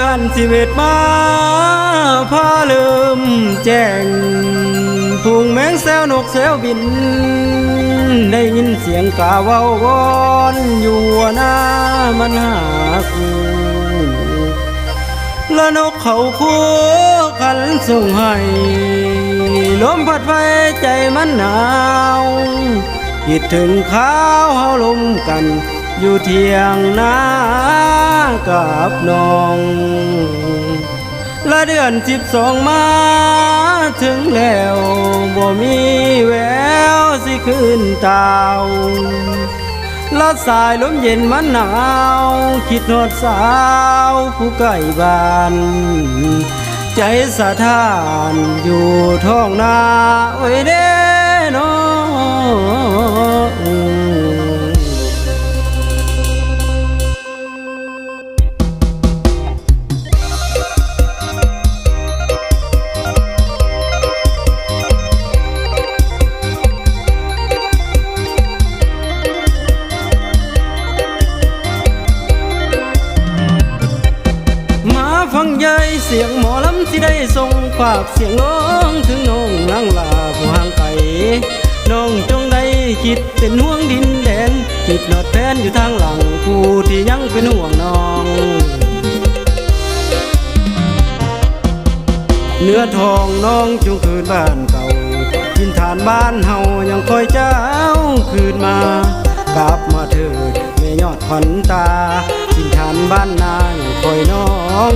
านสิเวตมาพาลืมแจ้งพุงแมงแซวนกแซวบินได้ยินเสียงกาเว้าวอนอยู่หน้ามันหากูและนกเขาคู่ขันส่งให้ลมพัดไปใจมันหนาวคิดถึงข้าวเฮาลมกันอยู่เที่ยงนากับน้องละเดือน12มาถึงแล้วบ่มีแววสิคืนตาวละสายลมเย็นมันหนาวคิดฮอดสาวผู้ใกล้บ้านใจสะท้านอยู่ท้องนาไว้เด้น้อฟังใหญ่เสียงหมอลำที่ได้ส่งฝากเสียงร้องถึงน้องนางลาผู้ห่างไกลน้องจงได้คิดเป็นห่วงดินแดนคิดนอดแฟนอยู่ทางหลังผู้ที่ยังเป็นห่วงน้องเนื้อทองน้องจงคืนบ้านเก่ากินฐานบ้านเฮายังคอยเจ้าคืนมากลับมาเถิดแม่ยอดขวัญตากินฐานบ้านนายังคอยน้อง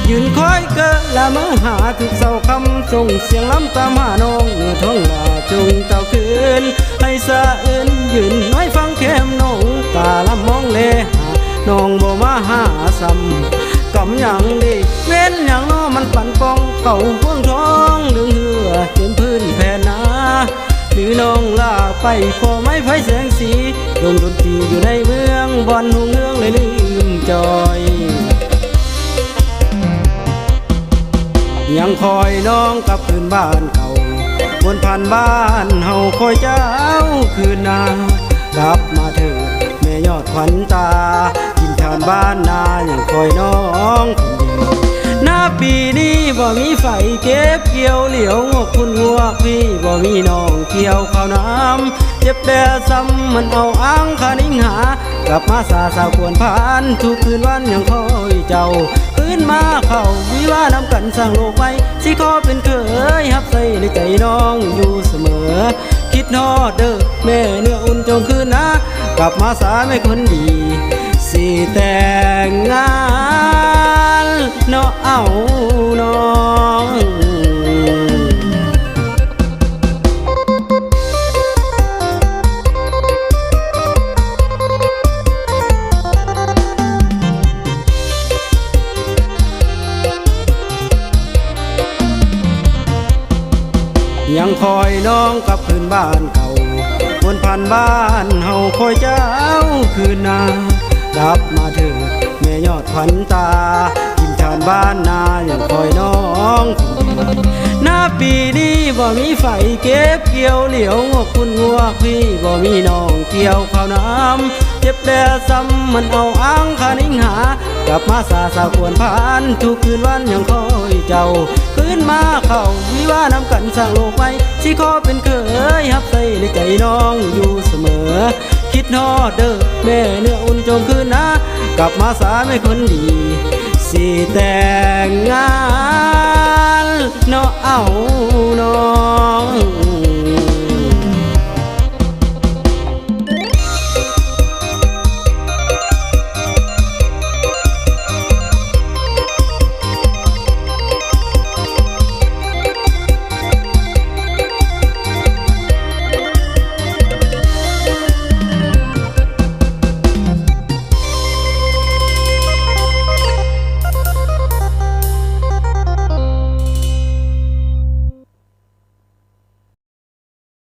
ยืนคอยเกิดและมาหาทุกเศร้าคำส่งเสียงล้ำตามหาน้องเนื้อท้องลาจงเจ้าคืนให้สะอื้นยืนน้อยฟังแก้มน้องตาละมองเลหาน้องบ่มาหาซ้ำกำยังดีเว้นยังน้อมันปั่นปองเข่าห่วงท้องดึงเหือเต็มพื้นแผ่นนาหรือน้องลาไปพอไม่ไฟแสงสีลงดนตรีอยู่ในเมืองบอนหงเมืองเลยลืมจอยยังคอยน้องกลับคืนบ้านเก่าวนผ่านบ้านเฮาคอยเจ้าคืนนากลับมาเถิดแม่ยอดขวัญตากินทานบ้านนายังคอยน้องคนเดียวหน้าปีนี้บ่มีไฟเก็บเกี่ยวเหลียวงกคุณหัวพี่บ่มีน้องเกี่ยวข้าวน้ำเจ็บแดดซ้ำมันเอาอ้างขานิ่งหากลับมาสาวควรผ่านทุกคืนวันยังคอยเจ้าคืนมาเข้าวิว่านำกันสร้างโลกไว้สิขอเป็นเคยฮับใส่ในใจน้องอยู่เสมอคิดฮอดเด้อแม่เนื้ออุ่นจงคืนนะกลับมาสาไม่คนดีสิแต่งงานเนาะเอาน้องยังคอยน้องกลับคืนบ้านเก่าวนผ่านบ้านเฮาคอยเจ้าคืนนากลับมาเถิดแม่ยอดขวัญตากินทานบ้านนายังคอยน้องหน้าปีนี้บ่มีไฟเก็บเกี่ยวเหลียวงกคุณหัวพี่บ่มีน้องเกี่ยวข้าวน้ำเจ็บแดดซ้ำมันเอาอ้างขานิ่งหากลับมาสาวควรผ่านทุกคืนวันยังคอยเจ้าคืนมาเข้าวิว่านำกันสร้างโลกไว้สิขอเป็นเคยฮับใส่ในใจน้องอยู่เสมอคิดฮอดเด้อแม่เนื้ออุ่นจงคืนนะกลับมาสาไม่คนดีสิแต่งงานเนาะเอาน้อง